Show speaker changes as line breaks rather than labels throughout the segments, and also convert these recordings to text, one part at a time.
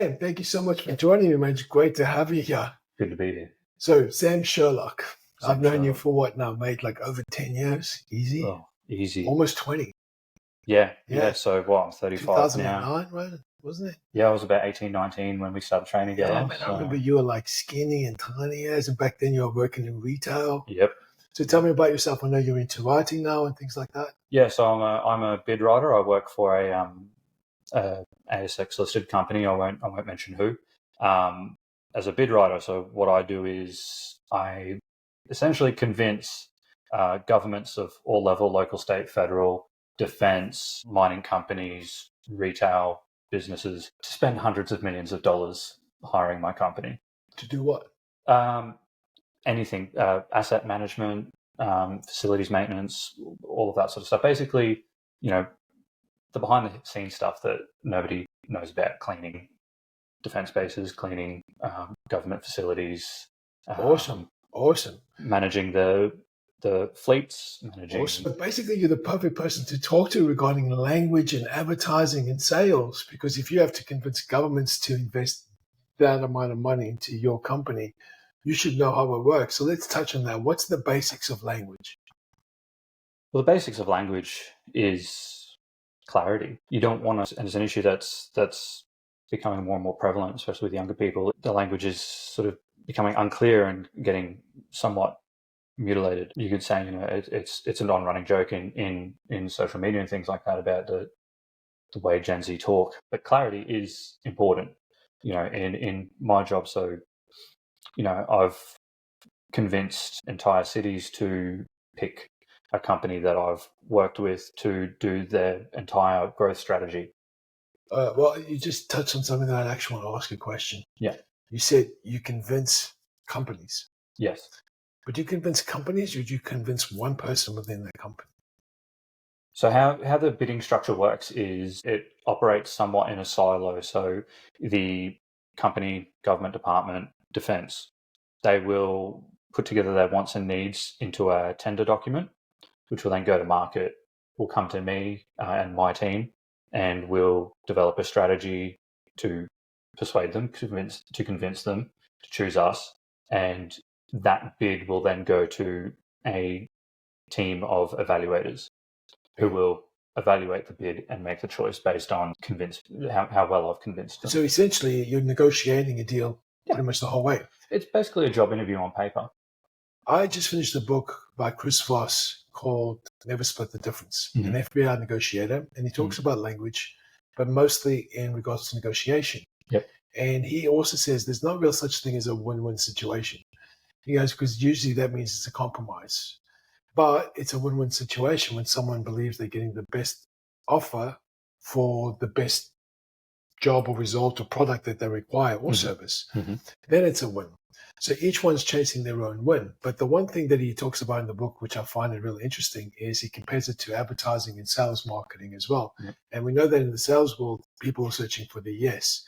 And thank you so much for joining me, man. It's great to have you here.
Good to be here.
So, Sam Sherlock,
Sam
I've known you
Sherlock.
for what now, mate? Like over 10 years? Easy?
Oh, easy.
Almost 20.
Yeah.
Yeah.
So what? I'm 35 now.
2009, right? Wasn't it?
Yeah, I was about 18, 19 when we started training together.
Yeah, man. I remember you were like skinny and tiny as, and back then you were working in retail.
Yep.
So tell me about yourself. I know you're into writing now and things like that.
Yeah. So I'm a bid writer. I work for a ASX listed company. I won't mention who. As a bid writer, so what I do is I essentially convince governments of all level, local, state, federal, defense, mining companies, retail businesses to spend hundreds of millions of dollars hiring my company.
To do what?
Anything, asset management, facilities maintenance, all of that sort of stuff. Basically, the behind the scenes stuff that nobody knows about: cleaning defense bases, cleaning government facilities.
Awesome.
Managing the fleets, managing.
Awesome. But basically, you're the perfect person to talk to regarding language and advertising and sales, because if you have to convince governments to invest that amount of money into your company, you should know how it works. So let's touch on that. What's the basics of language?
Well, the basics of language is clarity. You don't want to, and it's an issue that's becoming more and more prevalent, especially with younger people. The language is sort of becoming unclear and getting somewhat mutilated. You could say, it's a non-running joke in social media and things like that about the way Gen Z talk. But clarity is important, in my job. So, I've convinced entire cities to pick a company that I've worked with to do their entire growth strategy.
Well, you just touched on something that I actually want to ask a question.
Yeah.
You said you convince companies.
Yes.
But do you convince companies, or do you convince one person within the company?
So how the bidding structure works is it operates somewhat in a silo. So the company, government department, defense, they will put together their wants and needs into a tender document, which will then go to market, will come to me and my team, and we'll develop a strategy to persuade them, to convince them to choose us. And that bid will then go to a team of evaluators who will evaluate the bid and make the choice based on how well I've convinced them.
So essentially, you're negotiating a deal pretty much the whole way.
It's basically a job interview on paper.
I just finished a book by Chris Voss called Never Split the Difference, an FBI negotiator, and he talks about language, but mostly in regards to negotiation.
Yep.
And he also says there's no real such thing as a win-win situation. He goes, because usually that means it's a compromise. But it's a win-win situation when someone believes they're getting the best offer for the best job or result or product that they require or service. Then it's a win. So each one's chasing their own win. But the one thing that he talks about in the book, which I find it really interesting, is he compares it to advertising and sales marketing as well. And we know that in the sales world, people are searching for the yes.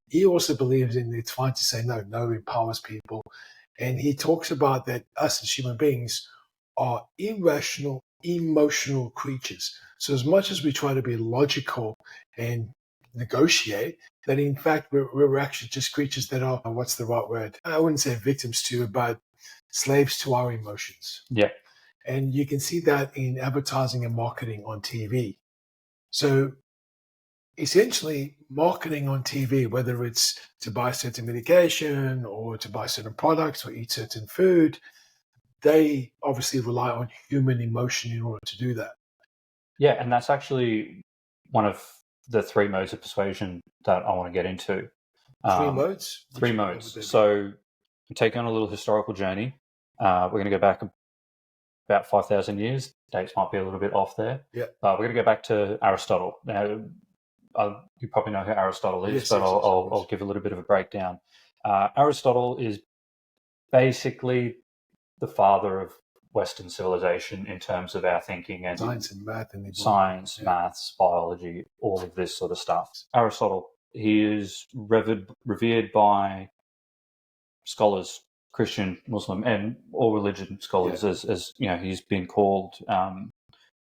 He also believes in it's fine to say no. No empowers people. And he talks about that us as human beings are irrational, emotional creatures. So as much as we try to be logical and negotiate, that in fact we're actually just creatures that are, what's the right word? I wouldn't say victims to, but slaves to our emotions.
Yeah.
And you can see that in advertising and marketing on TV. So essentially, marketing on TV, whether it's to buy certain medication or to buy certain products or eat certain food, they obviously rely on human emotion in order to do that.
Yeah, and that's actually one of the 3 modes of persuasion that I want to get into.
3 modes?
3 modes. So we take on a little historical journey. We're going to go back about 5,000 years. Dates might be a little bit off there.
Yeah.
We're going to go back to Aristotle. Now, you probably know who Aristotle is, but I'll give a little bit of a breakdown. Aristotle is basically the father of Western civilization in terms of our thinking and
science and math and
maths, biology, all of this sort of stuff. Aristotle, he is revered by scholars, Christian, Muslim, and all religion scholars, as he's been called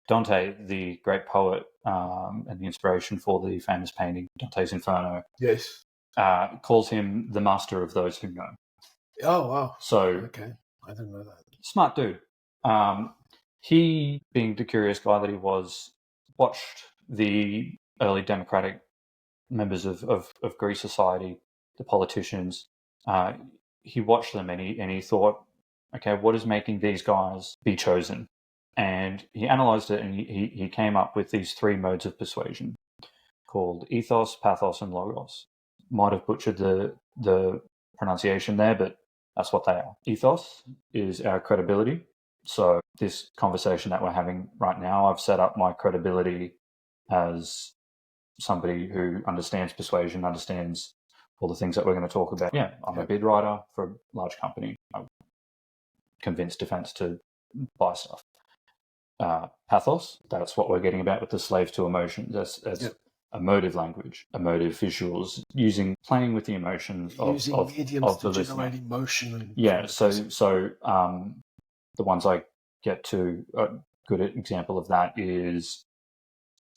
Dante, the great poet, and the inspiration for the famous painting Dante's Inferno.
Yes.
calls him the master of those who know.
Oh, wow.
So,
okay. I didn't know that.
Smart dude. He, being the curious guy that he was, watched the early democratic members of Greek society, the politicians. He watched them and he thought, okay, what is making these guys be chosen? And he analyzed it and he came up with these three modes of persuasion called ethos, pathos, and logos. Might have butchered the pronunciation there, but that's what they are. Ethos is our credibility. So this conversation that we're having right now, I've set up my credibility as somebody who understands persuasion, understands all the things that we're going to talk about. Yeah, I'm a bid writer for a large company. I convince defense to buy stuff. Pathos, that's what we're getting about with the slave to emotion. That's emotive language, emotive visuals, playing with the emotions of
idioms
the
to generate
listener.
emotion.
Yeah, so the ones I get to, a good example of that is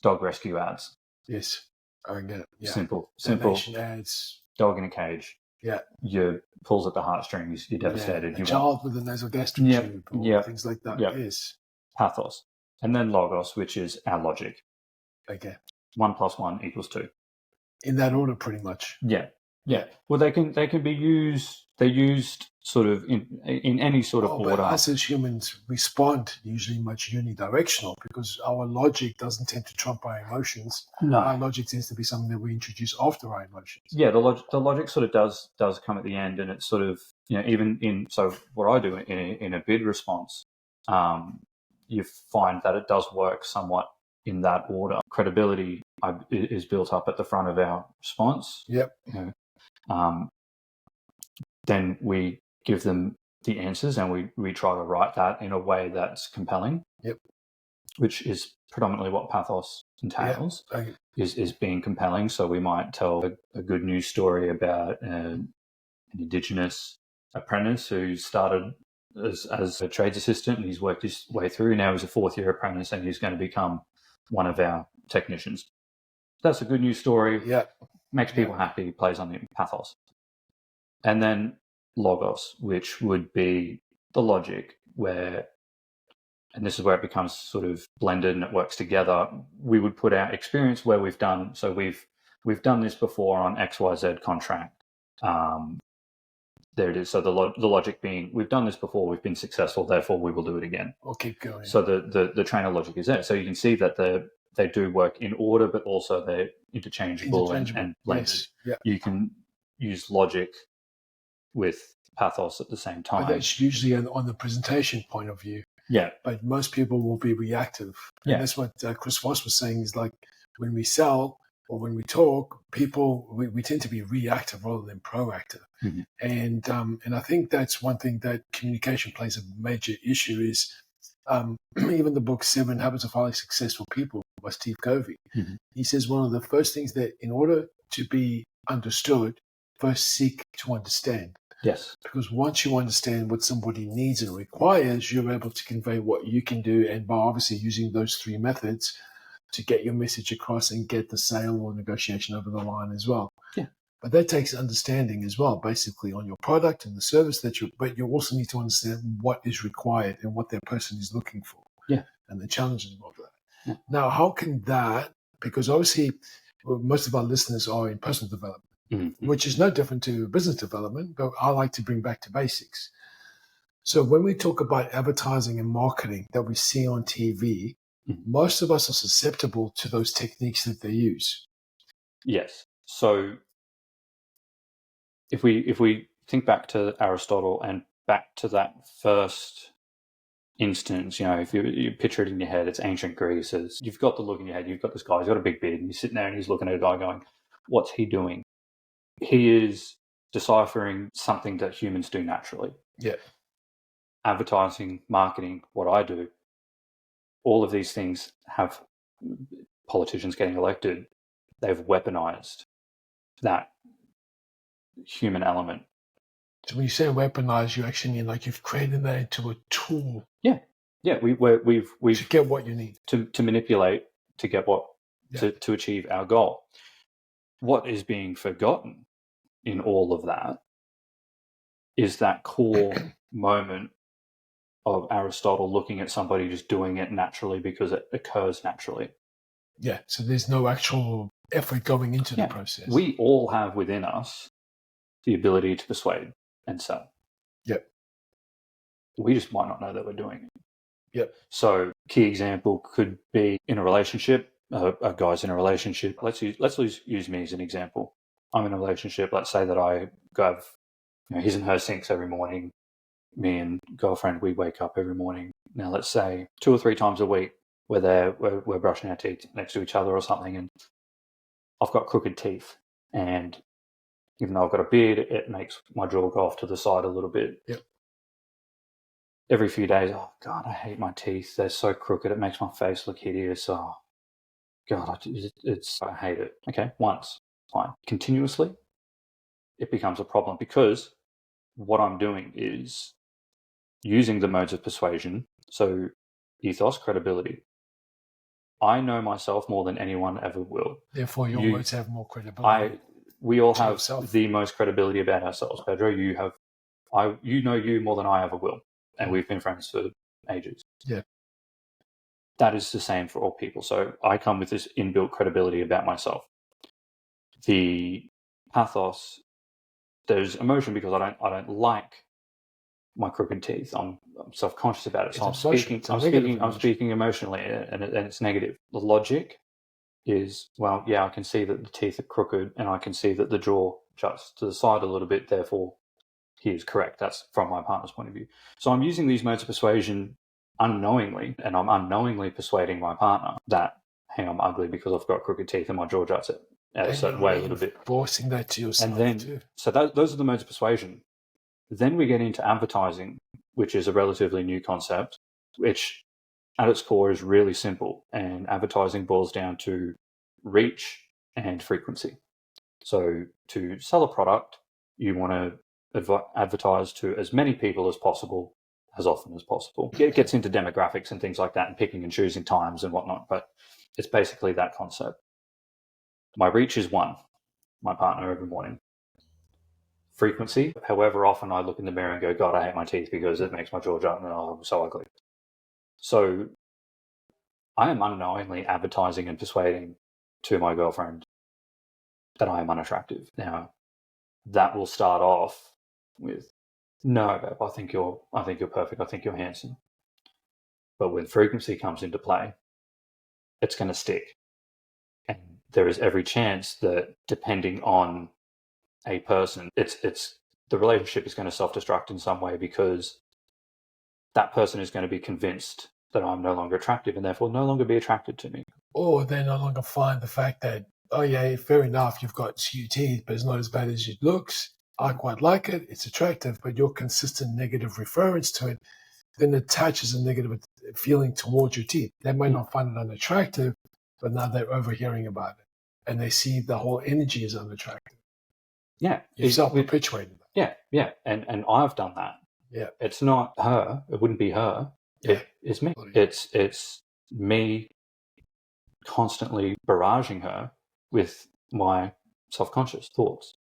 dog rescue ads.
Yes, I get it. Yeah.
Simple.
Donation ads.
Dog in a cage.
Yeah.
You pulls at the heartstrings. You're devastated.
A child with a nasogastric tube or things like that.
Yep.
Yes.
Pathos. And then logos, which is our logic.
Okay.
1 + 1 = 2.
In that order, pretty much.
Yeah. Well, they can be used. They're used sort of in any sort of order.
But us as humans respond usually much unidirectional because our logic doesn't tend to trump our emotions.
No.
Our logic tends to be something that we introduce after our emotions.
Yeah, the logic sort of does come at the end, and it's sort of, even in, so what I do in a bid response, you find that it does work somewhat in that order. Credibility is built up at the front of our response.
Yep.
Then we give them the answers and we try to write that in a way that's compelling.
Yep.
Which is predominantly what pathos entails, is being compelling. So we might tell a good news story about an Indigenous apprentice who started as a trades assistant and he's worked his way through. Now he's a 4th-year apprentice and he's going to become one of our technicians. That's a good news story.
Yeah.
Makes people happy, plays on the pathos. And then logos, which would be the logic where, and this is where it becomes sort of blended and it works together. We would put our experience where we've done done this before on XYZ contract. There it is. So the logic being, we've done this before, we've been successful, therefore we will do it again.
We'll keep going.
So the trainer logic is there. So you can see that they do work in order, but also they're interchangeable. And blended.
Yes. Yeah.
You can use logic with pathos at the same time.
But that's usually on the presentation point of view.
Yeah.
But most people will be reactive. And that's what Chris Voss was saying, is like when we sell or when we talk, people, we tend to be reactive rather than proactive.
Mm-hmm.
And I think that's one thing that communication plays a major issue is even the book 7 Habits of Highly Successful People by Steve Covey.
Mm-hmm.
He says one of the first things that in order to be understood, first seek to understand.
Yes.
Because once you understand what somebody needs and requires, you're able to convey what you can do. And by obviously using those 3 methods to get your message across and get the sale or negotiation over the line as well.
Yeah.
But that takes understanding as well, basically on your product and the service but you also need to understand what is required and what that person is looking for.
Yeah.
And the challenges of that.
Yeah.
Now, how can that, because obviously most of our listeners are in personal development. Mm-hmm. Which is no different to business development, but I like to bring back to basics. So when we talk about advertising and marketing that we see on TV, most of us are susceptible to those techniques that they use.
Yes. So if we think back to Aristotle and back to that first instance, if you picture it in your head, it's ancient Greece. You've got the look in your head, you've got this guy, he's got a big beard, and he's sitting there and he's looking at a guy going, what's he doing? He is deciphering something that humans do naturally.
Yeah.
Advertising, marketing, what I do, all of these things have politicians getting elected. They've weaponized that human element.
So when you say weaponize, you actually mean like you've created that into a tool.
Yeah. Yeah. We've
to get what you need.
To manipulate to get what to achieve our goal. What is being forgotten in all of that is that core moment of Aristotle looking at somebody just doing it naturally because it occurs naturally.
Yeah, so there's no actual effort going into the process.
We all have within us the ability to persuade and sell.
Yep.
We just might not know that we're doing it.
Yep.
So key example could be in a relationship, a guy's in a relationship. Let's use me as an example. I'm in a relationship. Let's say that I have his and her sinks every morning. Me and girlfriend, we wake up every morning. Now let's say 2 or 3 times a week we're brushing our teeth next to each other or something, and I've got crooked teeth, and even though I've got a beard, it makes my jaw go off to the side a little bit.
Yep.
Every few days, oh God, I hate my teeth. They're so crooked. It makes my face look hideous. Oh God, I hate it. Okay, once, fine. Continuously, it becomes a problem because what I'm doing is using the modes of persuasion. So ethos, credibility. I know myself more than anyone ever will.
Therefore, your words have more credibility.
We all have the most credibility about ourselves. Pedro, you know you more than I ever will. And we've been friends for ages.
Yeah.
That is the same for all people. So I come with this inbuilt credibility about myself. The pathos, there's emotion because I don't like my crooked teeth. I'm self-conscious about it. So I'm speaking emotionally, and it's negative. The logic is, well, yeah, I can see that the teeth are crooked, and I can see that the jaw juts to the side a little bit. Therefore, he is correct. That's from my partner's point of view. So I'm using these modes of persuasion unknowingly, and I'm unknowingly persuading my partner that, hey, I'm ugly because I've got crooked teeth and my jaw juts it out a certain way a little bit.
Forcing that to yourself.
And then,
too.
So those are the modes of persuasion. Then we get into advertising, which is a relatively new concept, which at its core is really simple. And advertising boils down to reach and frequency. So to sell a product, you want to advertise to as many people as possible, as often as possible. It gets into demographics and things like that and picking and choosing times and whatnot, but it's basically that concept. My reach is 1, my partner every morning. Frequency, however often I look in the mirror and go, God, I hate my teeth because it makes my jaw jut and I'm so ugly. So I am unknowingly advertising and persuading to my girlfriend that I am unattractive. Now, that will start off with, no, babe, I think you're perfect. I think you're handsome. But when frequency comes into play, it's going to stick. And there is every chance that depending on a person, it's the relationship is going to self-destruct in some way because that person is going to be convinced that I'm no longer attractive and therefore no longer be attracted to me.
Or they no longer find the fact that, oh yeah, fair enough, you've got skewed teeth, but it's not as bad as it looks. I quite like it. It's attractive, but your consistent negative reference to it then attaches a negative feeling towards your teeth. They may not find it unattractive, but now they're overhearing about it. And they see the whole energy is unattractive.
Yeah.
You're self-perpetuating that.
Yeah. And I've done that.
Yeah.
It's not her. It wouldn't be her.
Yeah.
It's me. It's me constantly barraging her with my self-conscious thoughts.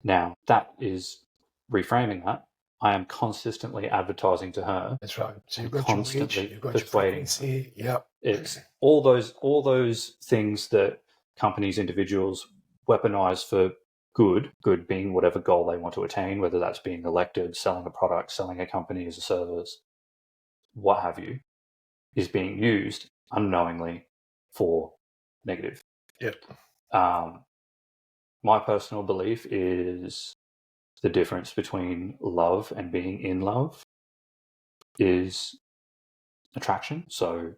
Now, that is reframing that. I am consistently advertising to her.
That's right. So you've got your reach, you've got your frequency. Yep.
It's all those things that companies, individuals weaponize for good being whatever goal they want to attain, whether that's being elected, selling a product, selling a company as a service, what have you, is being used unknowingly for negative.
Yep.
My personal belief is the difference between love and being in love is attraction. So,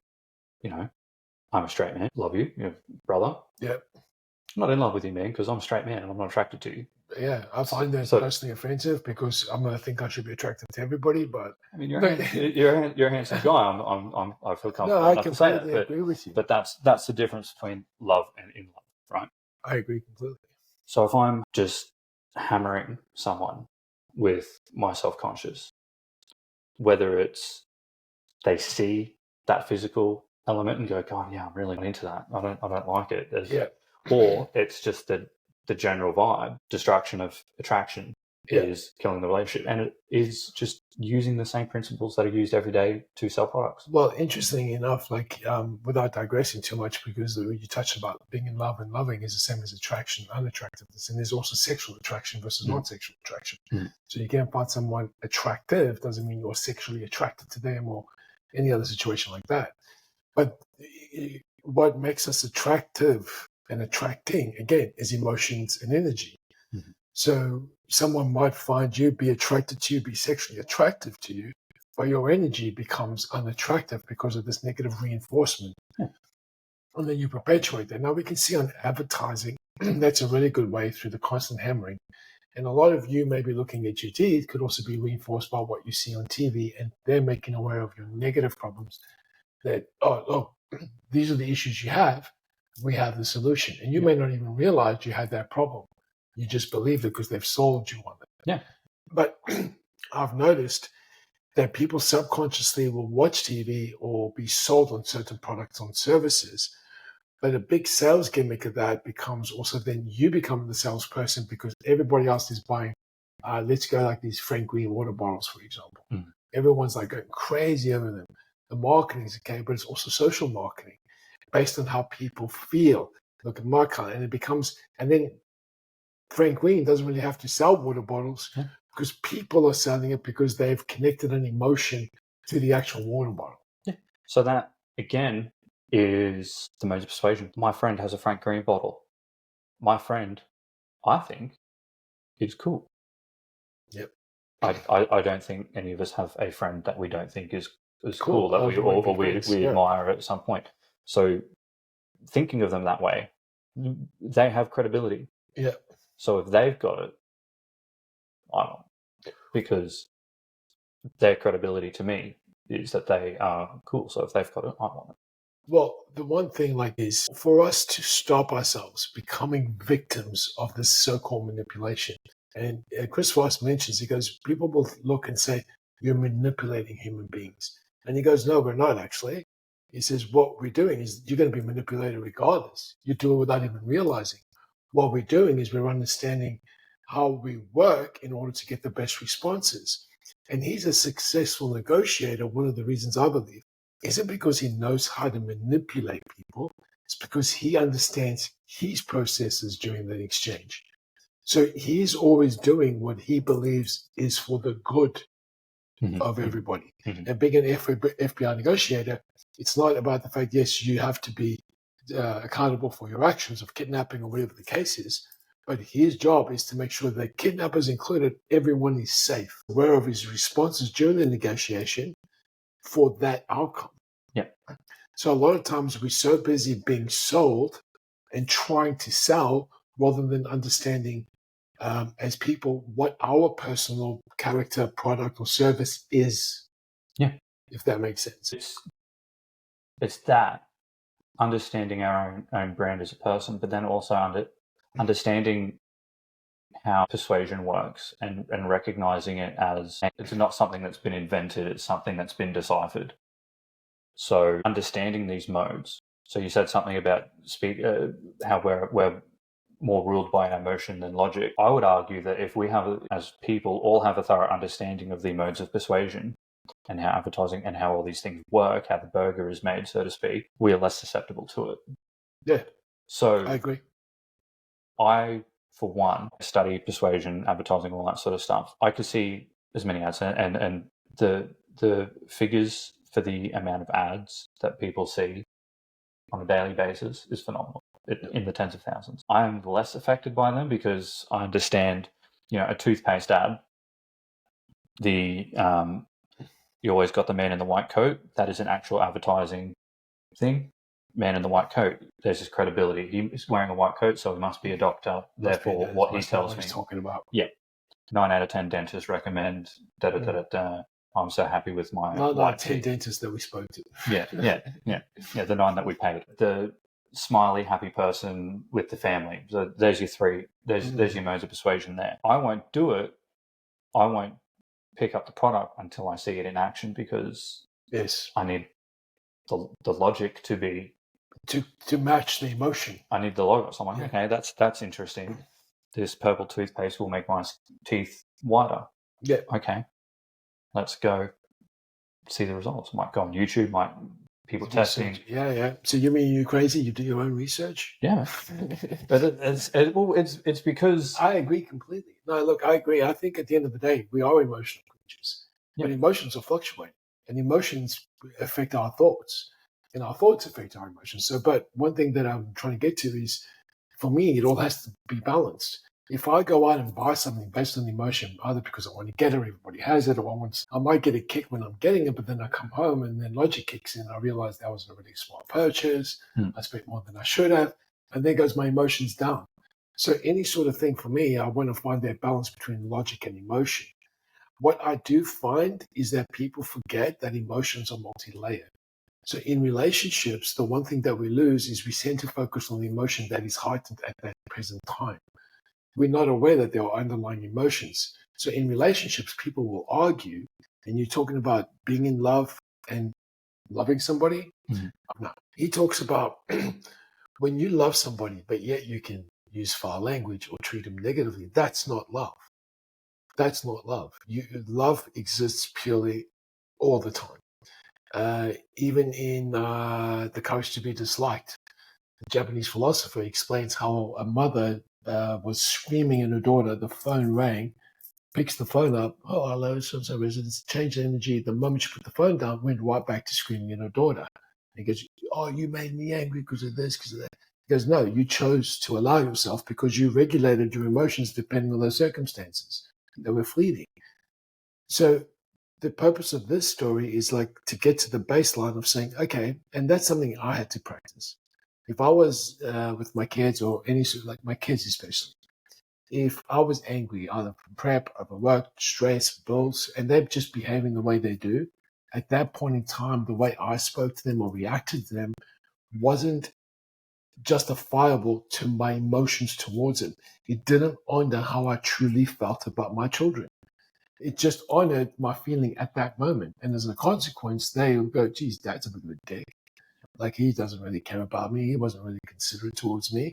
I'm a straight man, love you, brother.
Yep.
I'm not in love with you, man, because I'm a straight man and I'm not attracted to you.
Yeah, I find that personally offensive because I think I should be attracted to everybody. But
I mean, you're a handsome guy. I feel comfortable.
No, I completely agree with you.
But that's the difference between love and in love, right?
I agree completely.
So if I'm just hammering someone with my self-conscious, whether it's they see that physical element and go, God, yeah, I'm really not into that. I don't like it. Or it's just that the general vibe, destruction of attraction is killing the relationship. And it is just using the same principles that are used every day to sell products.
Well, interestingly enough, without digressing too much, because you touched about being in love and loving is the same as attraction, unattractiveness. And there's also sexual attraction versus non-sexual attraction. So you can find someone attractive, doesn't mean you're sexually attracted to them or any other situation like that. But what makes us attractive and attracting, again, is emotions and energy. So someone might find you, be attracted to you, be sexually attractive to you, but your energy becomes unattractive because of this negative reinforcement. And then you perpetuate that. Now we can see on advertising, that's a really good way through the constant hammering. And a lot of you may be looking at your teeth could also be reinforced by what you see on TV, and they're making aware of your negative problems that, these are the issues you have. We have the solution. And you may not even realize you had that problem. You just believe it because they've sold you on it.
Yeah.
But I've noticed that people subconsciously will watch TV or be sold on certain products on services. But a big sales gimmick of that becomes also then you become the salesperson because everybody else is buying. Let's go like these Frank Green water bottles, for example. Everyone's like going crazy over them. The marketing is okay, but it's also social marketing based on how people feel. Look at my color, and it becomes, and then Frank Green doesn't really have to sell water bottles because people are selling it because they've connected an emotion to the actual water bottle.
Yeah. So that, again, is the modes of persuasion. My friend has a Frank Green bottle. My friend, I think, is cool.
Yep.
I don't think any of us have a friend that we don't think is cool that we admire at some point. So thinking of them that way, they have credibility.
Yeah.
So if they've got it, I don't, because their credibility to me is that they are cool. So if they've got it, I want it.
Well, the one thing is for us to stop ourselves becoming victims of this so-called manipulation. And Chris Voss mentions, he goes, people will look and say, you're manipulating human beings. And he goes, no, we're not actually. He says, what we're doing is you're going to be manipulated regardless. You do it without even realizing. What we're doing is we're understanding how we work in order to get the best responses. And he's a successful negotiator. One of the reasons I believe isn't because he knows how to manipulate people. It's because he understands his processes during the exchange. So he's always doing what he believes is for the good of everybody. And being an FBI negotiator, it's not about the fact, yes, you have to be accountable for your actions of kidnapping or whatever the case is, but his job is to make sure that kidnappers included, everyone is safe, aware of his responses during the negotiation for that outcome.
Yeah.
So a lot of times we're so busy being sold and trying to sell rather than understanding as people what our personal character, product, or service is.
Yeah.
If that makes sense.
It's that understanding our own brand as a person, but then also understanding how persuasion works and recognizing it as it's not something that's been invented, it's something that's been deciphered. So understanding these modes. So you said something about how we're more ruled by our emotion than logic. I would argue that if we have, as people, all have a thorough understanding of the modes of persuasion and how advertising and how all these things work, how the burger is made, so to speak, we are less susceptible to it.
Yeah.
So
I agree.
I, for one, study persuasion, advertising, all that sort of stuff. I could see as many ads and the figures for the amount of ads that people see on a daily basis is phenomenal, in the tens of thousands. I am less affected by them because I understand, a toothpaste ad, you always got the man in the white coat. That is an actual advertising thing. Man in the white coat, there's his credibility. He's wearing a white coat, so he must be a doctor. Therefore, what he tells me.
Talking about.
Yeah. 9 out of 10 dentists recommend I'm so happy with my white
10
teeth.
dentists that we spoke to.
Yeah, the 9 that we paid. The smiley, happy person with the family. So there's your 3. There's your modes of persuasion there. I won't do it. I won't pick up the product until I see it in action because I need the logic to be
to match the emotion.
I need the logo. So I'm like, okay, that's interesting. this purple toothpaste will make my teeth whiter.
Yeah.
Okay, let's go see the results. Might go on YouTube, people testing.
Yeah. So you mean you're crazy? You do your own research?
Yeah. But it's because...
I agree completely. No, look, I agree. I think at the end of the day, we are emotional creatures.
Yeah.
But emotions will fluctuate, and emotions affect our thoughts, and our thoughts affect our emotions. So, but one thing that I'm trying to get to is, for me, it all has to be balanced. If I go out and buy something based on emotion, either because I want to get it, everybody has it, or I might get a kick when I'm getting it, but then I come home and then logic kicks in. I realize that was a really smart purchase. I spent more than I should have, and there goes my emotions down. So any sort of thing for me, I want to find that balance between logic and emotion. What I do find is that people forget that emotions are multi-layered. So in relationships, the one thing that we lose is we tend to focus on the emotion that is heightened at that present time. We're not aware that there are underlying emotions. So in relationships, people will argue, and you're talking about being in love and loving somebody. No, he talks about when you love somebody, but yet you can use foul language or treat them negatively. That's not love. That's not love. Love exists purely all the time. Even in The Courage to be Disliked, the Japanese philosopher explains how a mother was screaming at her daughter. The phone rang, picks the phone up. Oh, hello, so-and-so residence. Change the energy. The moment she put the phone down, went right back to screaming at her daughter. He goes, oh, you made me angry because of this, because of that. He goes, no, you chose to allow yourself because you regulated your emotions depending on those circumstances. They were fleeting. So the purpose of this story is like to get to the baseline of saying, okay, and that's something I had to practice. If I was with my kids or any sort of, like my kids especially, if I was angry, either from prep, overwork, stress, bills, and they're just behaving the way they do, at that point in time, the way I spoke to them or reacted to them wasn't justifiable to my emotions towards it. It didn't honor how I truly felt about my children. It just honored my feeling at that moment. And as a consequence, they will go, geez, Dad's a bit of a dick. Like, he doesn't really care about me. He wasn't really considerate towards me.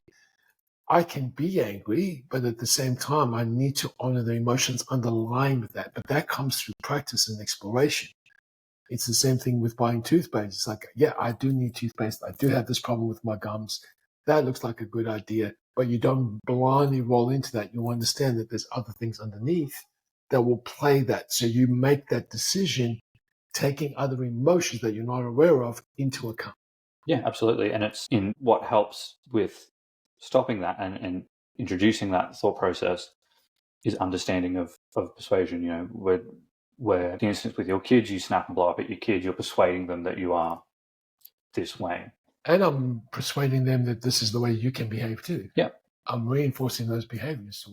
I can be angry, but at the same time, I need to honor the emotions underlying with that. But that comes through practice and exploration. It's the same thing with buying toothpaste. It's like, yeah, I do need toothpaste. I do have this problem with my gums. That looks like a good idea. But you don't blindly roll into that. You understand that there's other things underneath that will play that. So you make that decision taking other emotions that you're not aware of into account.
Yeah, absolutely. And it's in what helps with stopping that and introducing that thought process is understanding of persuasion. You know, where for instance, with your kids, you snap and blow up at your kids, you're persuading them that you are this way.
And I'm persuading them that this is the way you can behave too.
Yeah.
I'm reinforcing those behaviors.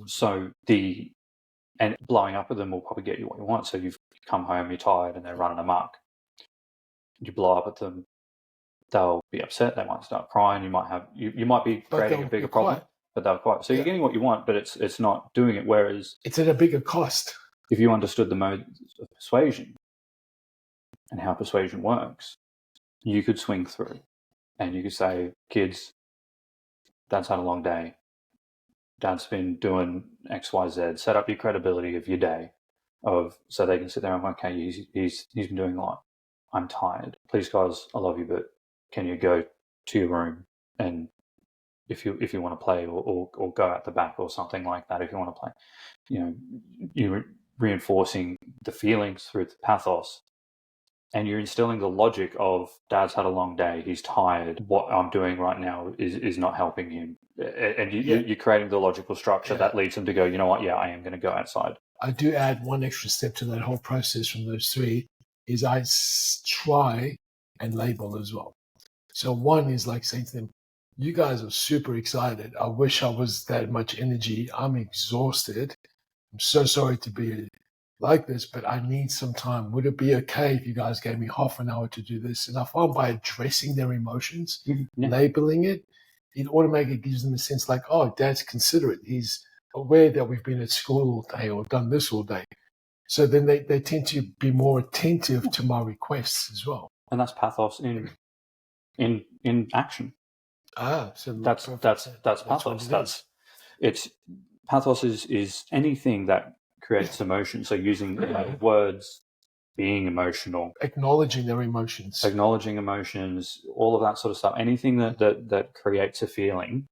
And blowing up at them will probably get you what you want. So you've come home, you're tired, and they're running amok. You blow up at them, they'll be upset. They might start crying. You might be creating a bigger problem, but they'll quiet. So you're getting what you want, but it's not doing it. Whereas
it's at a bigger cost.
If you understood the modes of persuasion and how persuasion works, you could swing through, and you could say, "Kids, Dad's had a long day. Dad's been doing X, Y, Z. Set up your credibility of your day, so they can sit there and go, okay, he's been doing a lot. I'm tired. Please, guys, I love you, but can you go to your room and if you want to play or go out the back or something like that, if you want to play, you know, you're reinforcing the feelings through the pathos, and you're instilling the logic of Dad's had a long day, he's tired, what I'm doing right now is not helping him, and you're creating the logical structure that leads them to go, you know what, yeah, I am going to go outside.
I do add one extra step to that whole process from those three is I try and label as well. So one is like saying to them, you guys are super excited. I wish I was that much energy. I'm exhausted. I'm so sorry to be like this, but I need some time. Would it be okay if you guys gave me half an hour to do this? And I find by addressing their emotions, labeling it, it automatically gives them a sense like, oh, Dad's considerate. He's aware that we've been at school all day or done this all day. So then they tend to be more attentive to my requests as well.
And that's pathos in action.
So
that's pathos. It's Pathos is anything that creates emotion. So using words, being emotional,
Acknowledging their emotions.
acknowledging emotions, all of that sort of stuff. Anything that creates a feeling.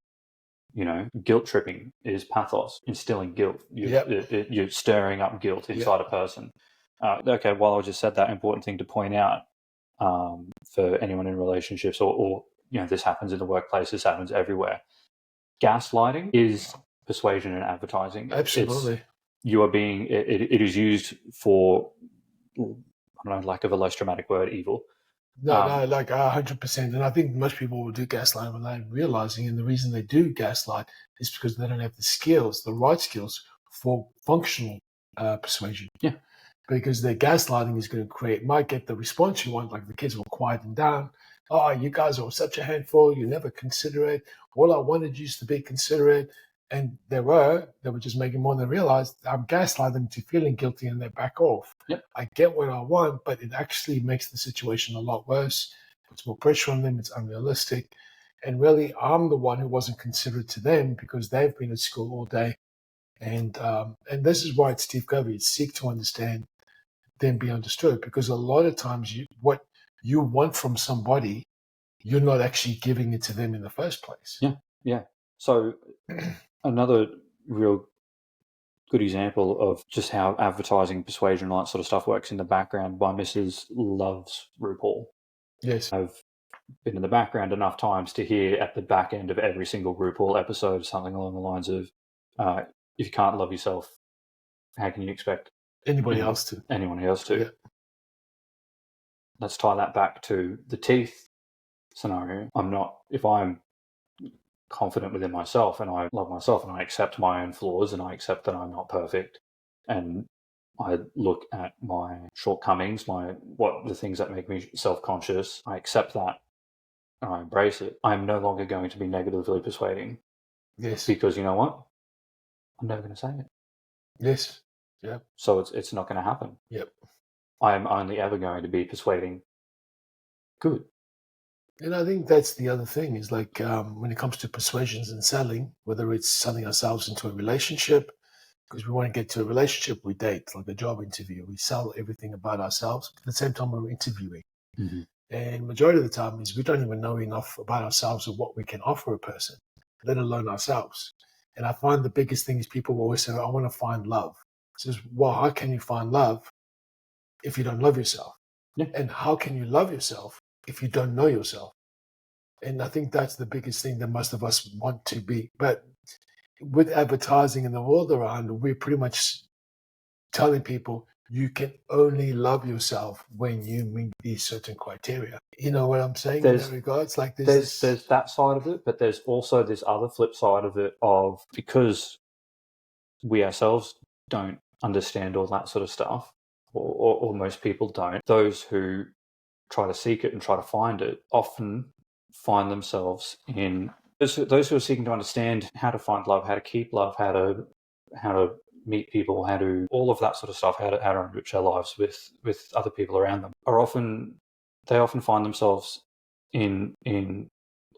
Guilt tripping is pathos, instilling guilt. You're stirring up guilt inside a person. Okay, while I just said that, important thing to point out for anyone in relationships or this happens in the workplace, this happens everywhere. Gaslighting is persuasion and advertising.
Absolutely.
It is used for, I don't know, lack of a less dramatic word, evil.
No, like 100%. And I think most people will do gaslight without realizing, and the reason they do gaslight is because they don't have the right skills for functional persuasion.
Yeah.
Because their gaslighting is going to might get the response you want, like the kids will quiet them down. Oh, you guys are such a handful. You never considerate. All I wanted you to be considerate. And they were just making more than they realized. I'm gaslighting them to feeling guilty and they back off.
Yep.
I get what I want, but it actually makes the situation a lot worse. Puts more pressure on them. It's unrealistic. And really, I'm the one who wasn't considerate to them because they've been at school all day. And this is why it's Steve Covey. It's seek to understand, then be understood. Because a lot of times what you want from somebody, you're not actually giving it to them in the first place.
Yeah. So another real good example of just how advertising, persuasion, all that sort of stuff works in the background by Mrs. Loves RuPaul.
Yes.
I've been in the background enough times to hear at the back end of every single RuPaul episode something along the lines of, if you can't love yourself, how can you expect
anyone else to?
Yeah. Let's tie that back to the teeth scenario. If I'm confident within myself and I love myself and I accept my own flaws and I accept that I'm not perfect and I look at my shortcomings, the things that make me self-conscious, I accept that and I embrace it. I'm no longer going to be negatively persuading.
Yes.
Because you know what? I'm never going to say it.
Yes. Yeah.
So it's not going to happen.
Yep.
I'm only ever going to be persuading good.
And I think that's the other thing is like when it comes to persuasions and selling, whether it's selling ourselves into a relationship, because we want to get to a relationship, we date, like a job interview. We sell everything about ourselves. At the same time, we're interviewing.
Mm-hmm.
And majority of the time is we don't even know enough about ourselves or what we can offer a person, let alone ourselves. And I find the biggest thing is people always say, I want to find love. It says, well, how can you find love if you don't love yourself?
Yeah.
And how can you love yourself if you don't know yourself? And I think that's the biggest thing that most of us want to be. But with advertising in the world around, we're pretty much telling people you can only love yourself when you meet these certain criteria. You know what I'm saying in that regards? Like
there's that side of it, but there's also this other flip side of it of because we ourselves don't understand all that sort of stuff, or most people don't. Those who try to seek it and try to find it often find themselves in those who are seeking to understand how to find love, how to keep love, how to meet people, how to all of that sort of stuff, how to enrich their lives with other people around them they often find themselves in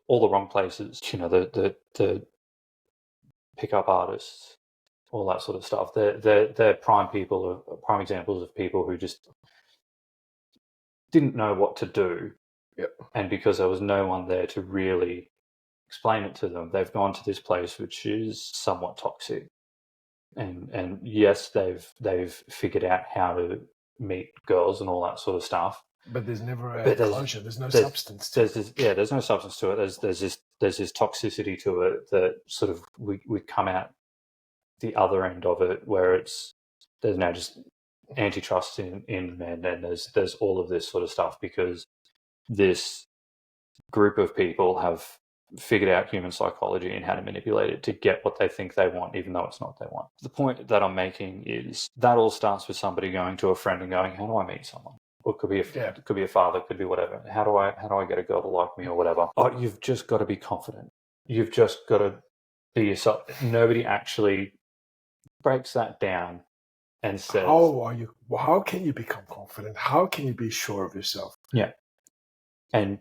all the wrong places. The pickup artists, all that sort of stuff. They're prime examples of people who just didn't know what to do.
Yep.
And because there was no one there to really explain it to them, they've gone to this place which is somewhat toxic. And yes, they've figured out how to meet girls and all that sort of stuff.
But there's never a closure. There's no substance to it.
There's no substance to it. There's this toxicity to it that sort of we come out the other end of it where there's now just antitrust in men, and there's all of this sort of stuff because this group of people have figured out human psychology and how to manipulate it to get what they think they want, even though it's not what they want. The point that I'm making is that all starts with somebody going to a friend and going, how do I meet someone? Or it could be it could be a father, it could be whatever. How do I get a girl to like me or whatever? Oh, you've just got to be confident. You've just got to be yourself. Nobody actually breaks that down and says,
how can you become confident? How can you be sure of yourself?
Yeah. And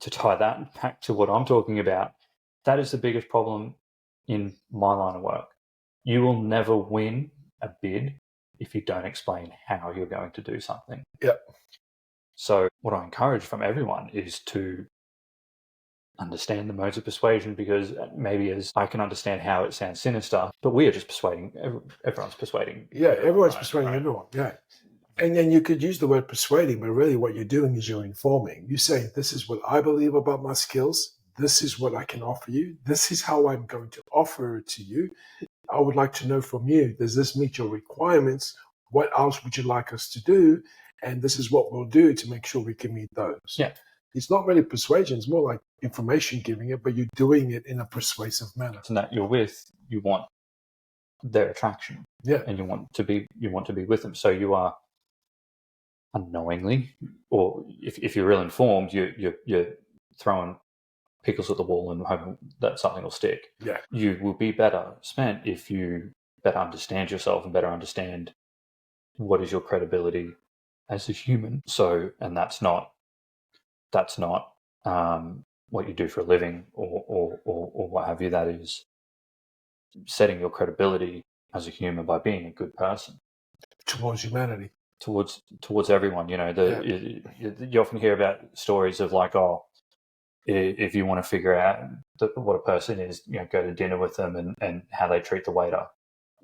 to tie that back to what I'm talking about, that is the biggest problem in my line of work. You will never win a bid if you don't explain how you're going to do something.
Yep.
So what I encourage from everyone is to understand the modes of persuasion, because maybe as I can understand how it sounds sinister, but we are just persuading, everyone's persuading.
Yeah, everyone's
right,
persuading
right.
everyone. Yeah. And then you could use the word persuading, but really what you're doing is you're informing. You say, this is what I believe about my skills. This is what I can offer you. This is how I'm going to offer it to you. I would like to know from you, does this meet your requirements? What else would you like us to do? And this is what we'll do to make sure we can meet those.
Yeah.
It's not really persuasion. It's more like information giving it, but you're doing it in a persuasive manner.
And that you're with, you want their attraction.
Yeah.
And you want to be with them. So you are unknowingly, or if you're real informed, you're throwing pickles at the wall and hoping that something will stick.
Yeah.
You will be better spent if you better understand yourself and better understand what is your credibility as a human. So, and that's not what you do for a living or what have you. That is setting your credibility as a human by being a good person
Towards humanity.
Towards everyone. You know, you often hear about stories of like, oh, if you want to figure out what a person is, you know, go to dinner with them and how they treat the waiter.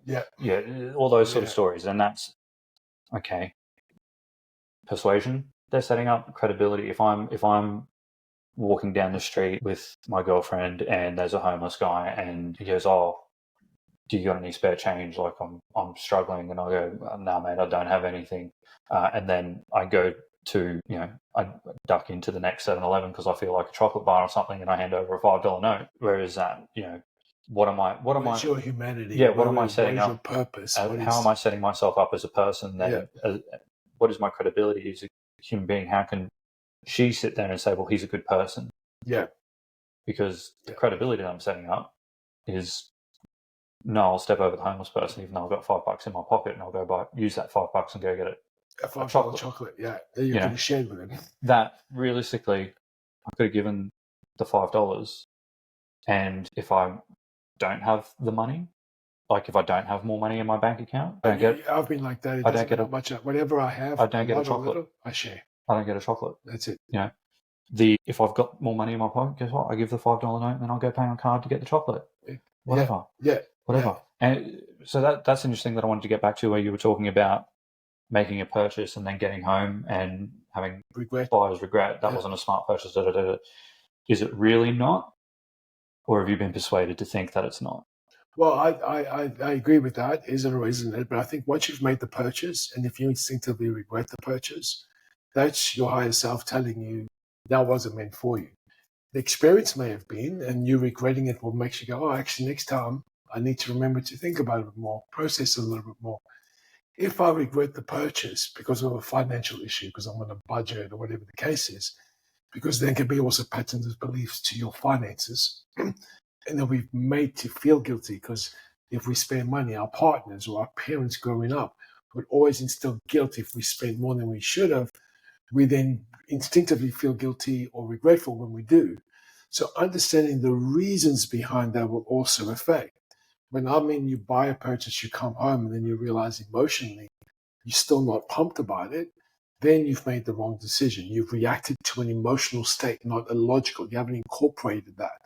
Yeah.
Yeah, all those sort of stories. And that's okay. Persuasion, they're setting up credibility. If I'm walking down the street with my girlfriend and there's a homeless guy and he goes, oh, do you got any spare change? Like I'm struggling, and I go, no, mate, I don't have anything. And then I go to, you know, I duck into the next 7-Eleven because I feel like a chocolate bar or something, and I hand over a $5 note. Whereas that, you know, what am I?
What's your humanity?
Yeah, what am I setting
what is
up?
Your purpose?
How am I setting myself up as a person? What is my credibility as a human being? How can she sit there and say, well, he's a good person?
Yeah.
Because the credibility that I'm setting up is, no, I'll step over the homeless person even though I've got $5 in my pocket, and I'll go use that $5 and go get
a $5 chocolate. Yeah, that you could have shared with him.
That realistically, I could have given the $5, and if I don't have the money, like if I don't have more money in my bank account,
I've been like that.
I don't get
much. Whatever I have,
I don't get a chocolate.
Little, I share.
I don't get a chocolate.
That's it.
You know, if I've got more money in my pocket, guess what? I give the $5 note, and then I'll go pay on card to get the chocolate. Whatever.
Yeah.
Whatever. Yeah. And so that's interesting that I wanted to get back to, where you were talking about making a purchase and then getting home and having buyer's regret. That wasn't a smart purchase. Is it really not? Or have you been persuaded to think that it's not?
Well, I agree with that. Isn't or isn't it? But I think once you've made the purchase, and if you instinctively regret the purchase, that's your higher self telling you that wasn't meant for you. The experience may have been, and you regretting it will make you go, oh, actually, next time I need to remember to think about it a bit more, process it a little bit more. If I regret the purchase because of a financial issue, because I'm on a budget or whatever the case is, because there can be also patterns of beliefs to your finances, and then we've made to feel guilty because if we spend money, our partners or our parents growing up would always instill guilt if we spend more than we should have. We then instinctively feel guilty or regretful when we do. So understanding the reasons behind that will also affect. When you buy a purchase, you come home and then you realize emotionally you're still not pumped about it, then you've made the wrong decision. You've reacted to an emotional state, not a logical. You haven't incorporated that.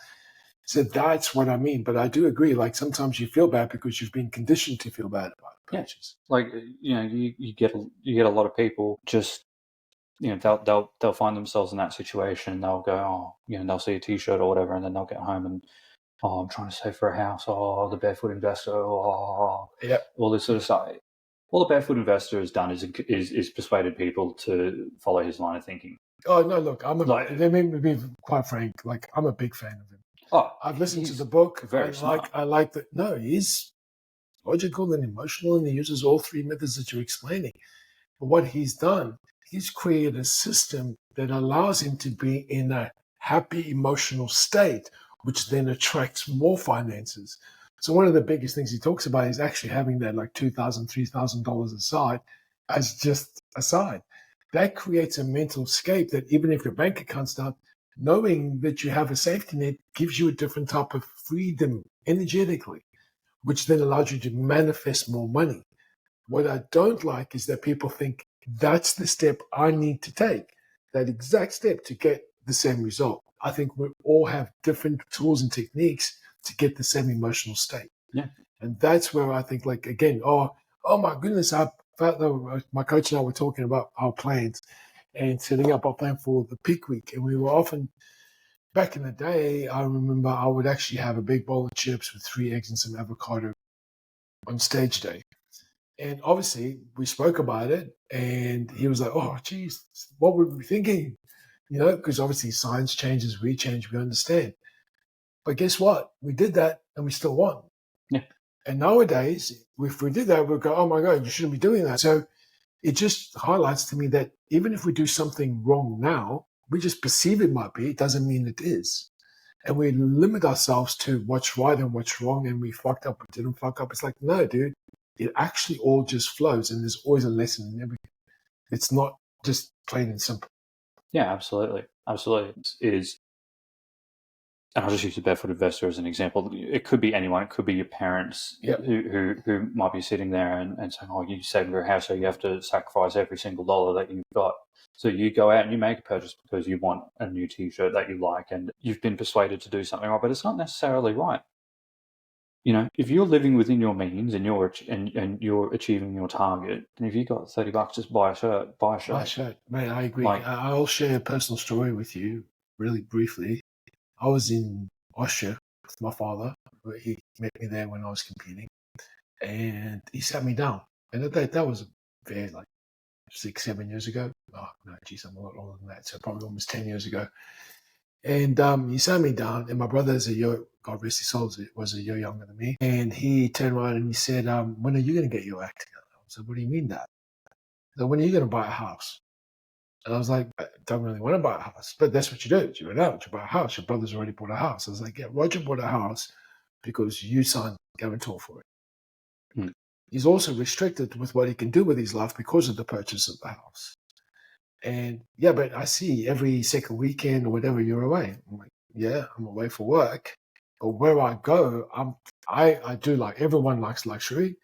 So that's what I mean. But I do agree, like sometimes you feel bad because you've been conditioned to feel bad about purchase.
Yeah. Like, you know, you get a lot of people just, you know, they'll find themselves in that situation. They'll go, oh, you know, they'll see a T-shirt or whatever, and then they'll get home and, oh, I'm trying to save for a house. Oh, the barefoot investor. Oh,
yeah,
all this sort of stuff. All the barefoot investor has done is persuaded people to follow his line of thinking.
Oh no, look, let me be quite frank. Like, I'm a big fan of him.
Oh,
I've listened to the book.
Very smart.
I like that. No, he's logical and emotional, and he uses all three methods that you're explaining. But what he's done, he's created a system that allows him to be in a happy emotional state, which then attracts more finances. So one of the biggest things he talks about is actually having that like $2,000, $3,000 aside as just aside. That creates a mental escape that even if your bank account's down, knowing that you have a safety net gives you a different type of freedom energetically, which then allows you to manifest more money. What I don't like is that people think that's the step I need to take, that exact step to get the same result. I think we all have different tools and techniques to get the same emotional state.
Yeah.
And that's where I think, like, again, oh my goodness, my coach and I were talking about our plans and setting up our plan for the peak week. And we were often, back in the day, I remember I would actually have a big bowl of chips with 3 eggs and some avocado on stage day. And obviously, we spoke about it, and he was like, oh, geez, what were we thinking? Because obviously science changes, we change, we understand. But guess what? We did that, and we still won.
Yeah.
And nowadays, if we did that, we'd go, oh, my God, you shouldn't be doing that. So it just highlights to me that even if we do something wrong now, we just perceive it might be, it doesn't mean it is. And we limit ourselves to what's right and what's wrong, and we fucked up or didn't fuck up. It's like, no, dude. It actually all just flows, and there's always a lesson in everything. It's not just plain and simple.
Yeah, absolutely. Absolutely. It is. And I'll just use the barefoot investor as an example. It could be anyone. It could be your parents who might be sitting there and saying, oh, you saved your house, so you have to sacrifice every single dollar that you've got. So you go out and you make a purchase because you want a new T-shirt that you like, and you've been persuaded to do something right, but it's not necessarily right. If you're living within your means and you're achieving your target, and if you got $30, just buy a shirt. Buy a shirt.
Man, I agree. I'll share a personal story with you really briefly. I was in Austria with my father. He met me there when I was competing, and he sat me down. And that was very, like, 6-7 years ago. Oh no, geez, I'm a lot older than that. So probably almost 10 years ago. And he sat me down, and my brother is God rest his soul, was a year younger than me. And he turned around and he said, when are you going to get your act together? I said, what do you mean that? So when are you going to buy a house? And I was like, I don't really want to buy a house, but that's what you do. You rent out, you buy a house. Your brother's already bought a house. I was like, yeah, Roger bought a house because you signed guarantor for it. He's also restricted with what he can do with his life because of the purchase of the house. And yeah, but I see every second weekend or whatever you're away. I'm like, yeah, I'm away for work. But where I go, I do, like, everyone likes luxury,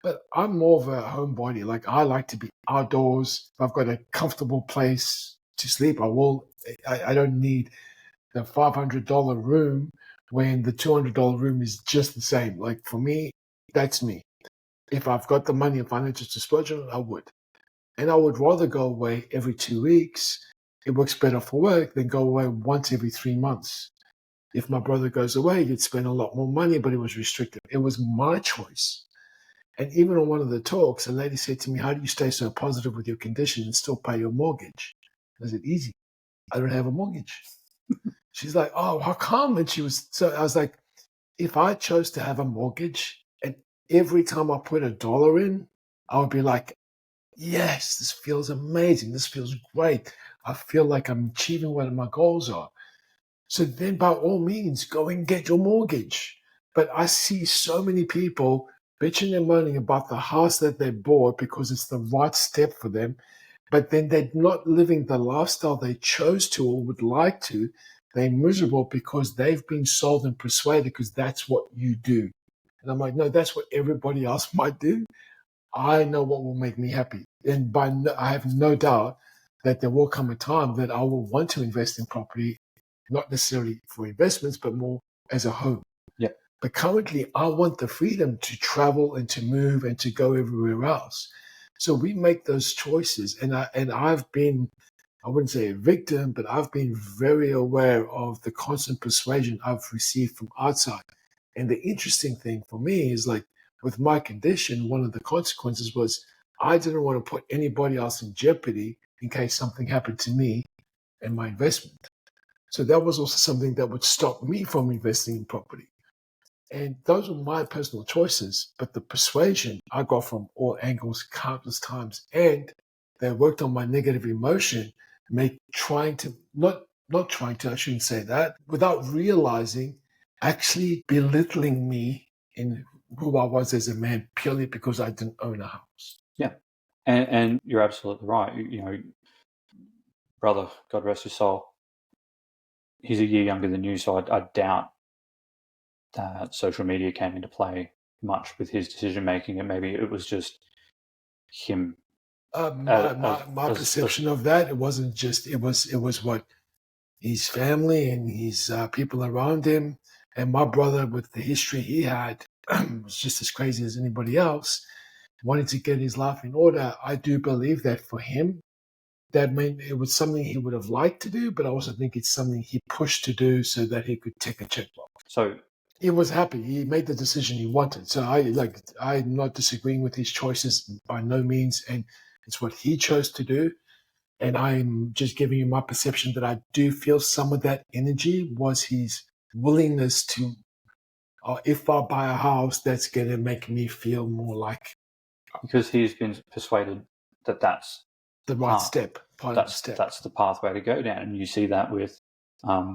but I'm more of a homebody. Like, I like to be outdoors. If I've got a comfortable place to sleep, I will. I don't need the $500 room when the $200 room is just the same. Like, for me, that's me. If I've got the money and financial to splurge on it, I would. And I would rather go away every 2 weeks. It works better for work than go away once every 3 months. If my brother goes away, he'd spend a lot more money, but it was restricted. It was my choice. And even on one of the talks, a lady said to me, how do you stay so positive with your condition and still pay your mortgage? I said, easy. I don't have a mortgage. She's like, oh, how come? And I was like, if I chose to have a mortgage and every time I put $1 in, I would be like, yes, this feels amazing. This feels great. I feel like I'm achieving what my goals are. So then by all means, go and get your mortgage. But I see so many people bitching and moaning about the house that they bought because it's the right step for them. But then they're not living the lifestyle they chose to or would like to. They're miserable because they've been sold and persuaded because that's what you do. And I'm like, no, that's what everybody else might do. I know what will make me happy. And I have no doubt that there will come a time that I will want to invest in property, not necessarily for investments, but more as a home.
Yeah.
But currently, I want the freedom to travel and to move and to go everywhere else. So we make those choices. And I've been, I wouldn't say a victim, but I've been very aware of the constant persuasion I've received from outside. And the interesting thing for me is, like, with my condition, one of the consequences was I didn't want to put anybody else in jeopardy in case something happened to me and my investment. So that was also something that would stop me from investing in property. And those were my personal choices. But the persuasion I got from all angles countless times. And they worked on my negative emotion, not trying to, I shouldn't say that, without realizing, actually belittling me in who I was as a man purely because I didn't own a house.
Yeah. And you're absolutely right. Brother, God rest his soul, he's a year younger than you, so I doubt that social media came into play much with his decision making, and maybe it was just him.
My perception of that, it wasn't just, it was what his family and his people around him, and my brother, with the history he had, was just as crazy as anybody else, wanting to get his life in order. I do believe that for him, that meant it was something he would have liked to do, but I also think it's something he pushed to do so that he could take a checkbox.
So
he was happy. He made the decision he wanted. So I'm not disagreeing with his choices by no means, and it's what he chose to do. And I'm just giving you my perception that I do feel some of that energy was his willingness to, if I buy a house, that's going to make me feel more like,
because he's been persuaded that that's
the right step.
That's the pathway to go down, and you see that with, a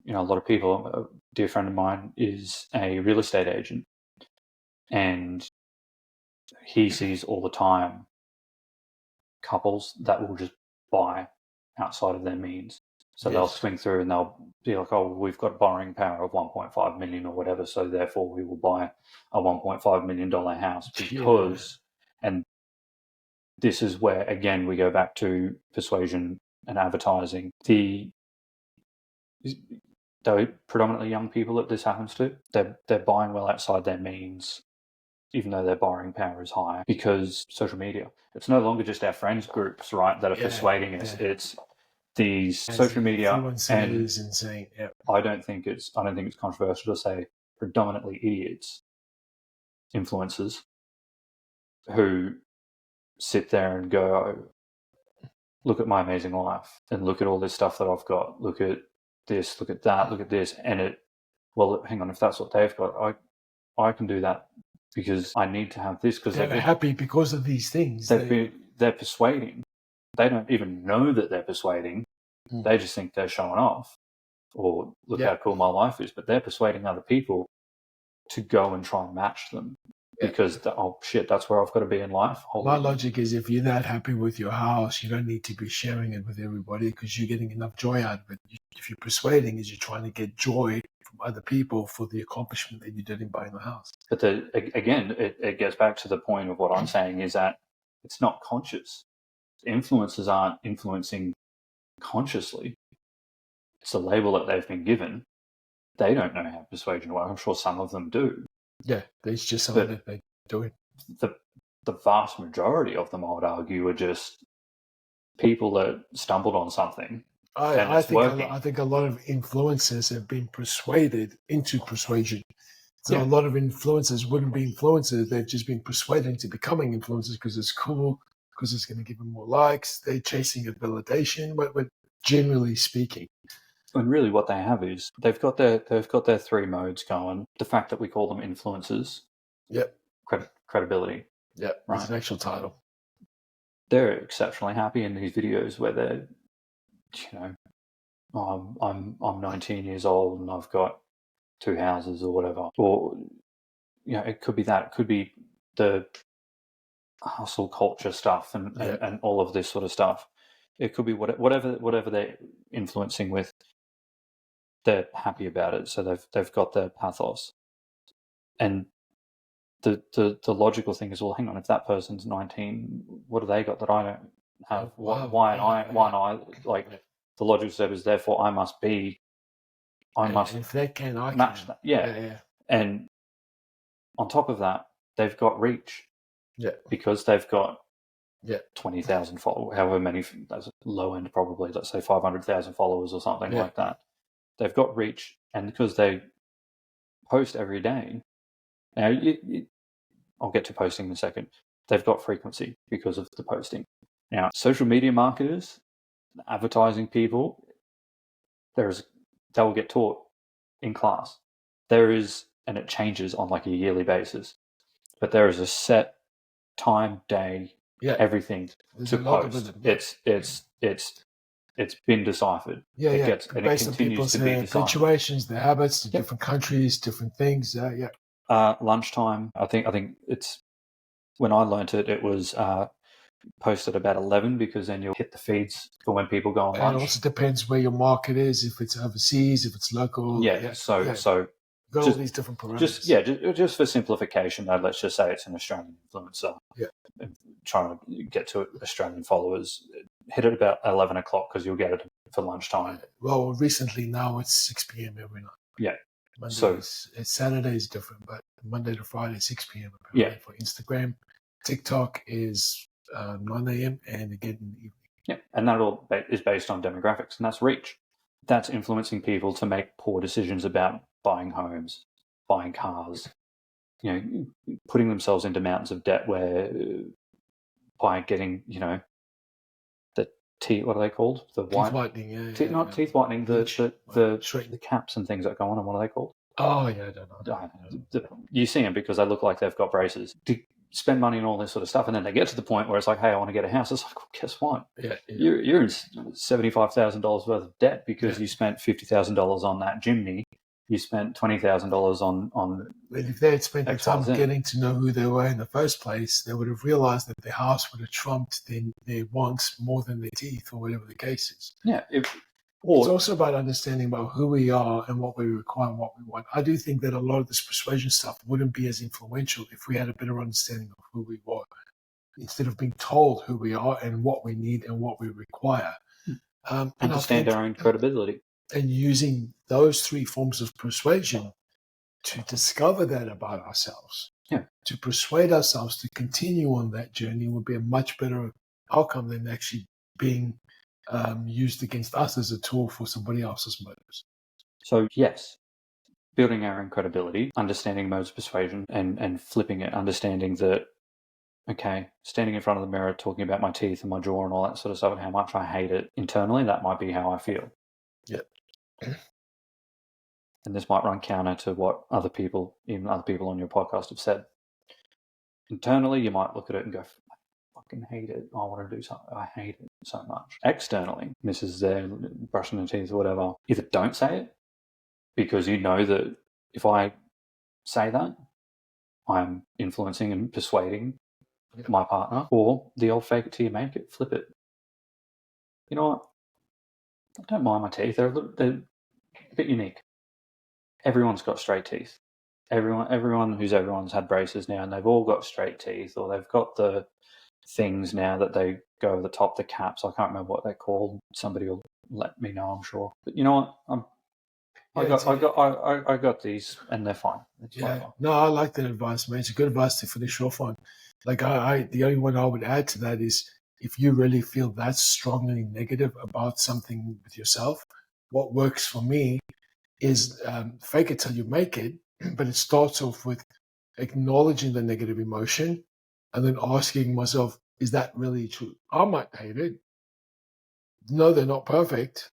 lot of people. A dear friend of mine is a real estate agent, and he sees all the time couples that will just buy outside of their means. So they'll swing through and they'll be like, "Oh, we've got borrowing power of 1.5 million or whatever, so therefore we will buy a 1.5 million dollar house because." And this is where, again, we go back to persuasion and advertising. They're predominantly young people that this happens to. They're buying well outside their means, even though their borrowing power is high, because social media. It's no longer just our friends groups, right, that are persuading us. It's these social media, and
insane.
I don't think it's controversial to say predominantly idiots, influencers, who sit there and go, "Look at my amazing life, and look at all this stuff that I've got. Look at this, look at that, look at this," and hang on, if that's what they've got, I can do that because I need to have this, because
they're happy because of these things.
They're persuading. They don't even know that they're persuading. They just think they're showing off, or look how cool my life is. But they're persuading other people to go and try and match them because, that's where I've got to be in life.
My logic is, if you're not happy with your house, you don't need to be sharing it with everybody because you're getting enough joy out of it. If you're persuading, is you're trying to get joy from other people for the accomplishment that you did in buying the house.
But again, it gets back to the point of what I'm saying, is that it's not conscious. Influencers aren't influencing consciously. It's a label that they've been given. They don't know how persuasion works. I'm sure some of them do.
Yeah, it's just something that they do it.
The vast majority of them, I would argue, are just people that stumbled on something. I
think a lot of influencers have been persuaded into persuasion. So a lot of influencers wouldn't be influencers. They've just been persuaded into becoming influencers because it's cool, because it's going to give them more likes. They're chasing a validation, but generally speaking.
And really what they have is they've got their 3 modes going. The fact that we call them influencers.
Yep.
Credibility.
Yep. Right. It's an actual title.
They're exceptionally happy in these videos where they're, I'm 19 years old and I've got 2 houses or whatever. Or, it could be that. It could be the hustle culture stuff and all of this sort of stuff. It could be whatever they're influencing with. They're happy about it, so they've got their pathos. And the logical thing is, well, hang on, if that person's 19, what do they got that I don't have? Why the logical step is, therefore I must
if they can, I
match
can.
that. Yeah. And on top of that, they've got reach.
Yeah.
Because they've got 20,000 followers, however many, that's low end probably, let's say 500,000 followers or something like that. They've got reach, and because they post every day, now I'll get to posting in a second, they've got frequency because of the posting. Now, social media marketers, advertising people, they'll get taught in class. There is, and it changes on like a yearly basis, but there is a set time, day, everything to post. It's been deciphered.
Based on people's habituations, their habits, the different countries, different things.
Lunchtime. I think it's, when I learnt it, it was posted about 11, because then you'll hit the feeds for when people go on lunch.
And it also depends where your market is, if it's overseas, if it's local.
So
Got all these different parameters.
Just for simplification, though, let's just say it's an Australian influencer.
Yeah.
Trying to get to Australian followers. Hit it about 11 o'clock because you'll get it for lunchtime.
Well, recently now it's 6 p.m. every night.
Yeah.
Saturday is different, but Monday to Friday, 6 p.m.
Yeah.
For Instagram. TikTok is 9 a.m. and again in the evening.
Yeah, and that all is based on demographics, and that's reach. That's influencing people to make poor decisions about buying homes, buying cars, putting themselves into mountains of debt where by getting, the teeth, what are they called? The
teeth whitening,
teeth whitening, the caps and things that go on, and what are they called?
Oh, yeah, I don't know.
You see them because they look like they've got braces. Spend money on all this sort of stuff, and then they get to the point where it's like, hey, I want to get a house. It's like, well, guess what?
Yeah.
You're in $75,000 worth of debt because you spent $50,000 on that chimney. You spent $20,000 on.
But if they had spent the time getting to know who they were in the first place, they would have realized that their house would have trumped their wants more than their teeth, or whatever the case is.
Yeah.
It's also about understanding about who we are and what we require and what we want. I do think that a lot of this persuasion stuff wouldn't be as influential if we had a better understanding of who we were, instead of being told who we are and what we need and what we require.
Understand our own credibility.
And using those three forms of persuasion to discover that about ourselves, to persuade ourselves to continue on that journey would be a much better outcome than actually being used against us as a tool for somebody else's motives.
So yes, building our own credibility, understanding modes of persuasion, and flipping it, understanding that, okay, standing in front of the mirror talking about my teeth and my jaw and all that sort of stuff and how much I hate it internally, that might be how I feel.
Yep.
And this might run counter to what even other people on your podcast have said. Internally, you might look at it and go, I fucking hate it. I want to do something. I hate it so much. Externally, Mrs. there brushing her teeth or whatever, either don't say it because you know that if I say that, I'm influencing and persuading my partner, or the old fake it till you make it, flip it. You know what? I don't mind my teeth. They're a bit unique. Everyone's got straight teeth. Everyone's had braces now, and they've all got straight teeth, or they've got the things now that they go over the top, the caps. I can't remember what they're called. Somebody will let me know, I'm sure. But you know what? I got these, and they're fine.
No, I like that advice, man. It's a good advice to finish off on. Like the only one I would add to that is, if you really feel that strongly negative about something with yourself, what works for me is fake it till you make it, but it starts off with acknowledging the negative emotion and then asking myself, is that really true? I might hate it. No, they're not perfect,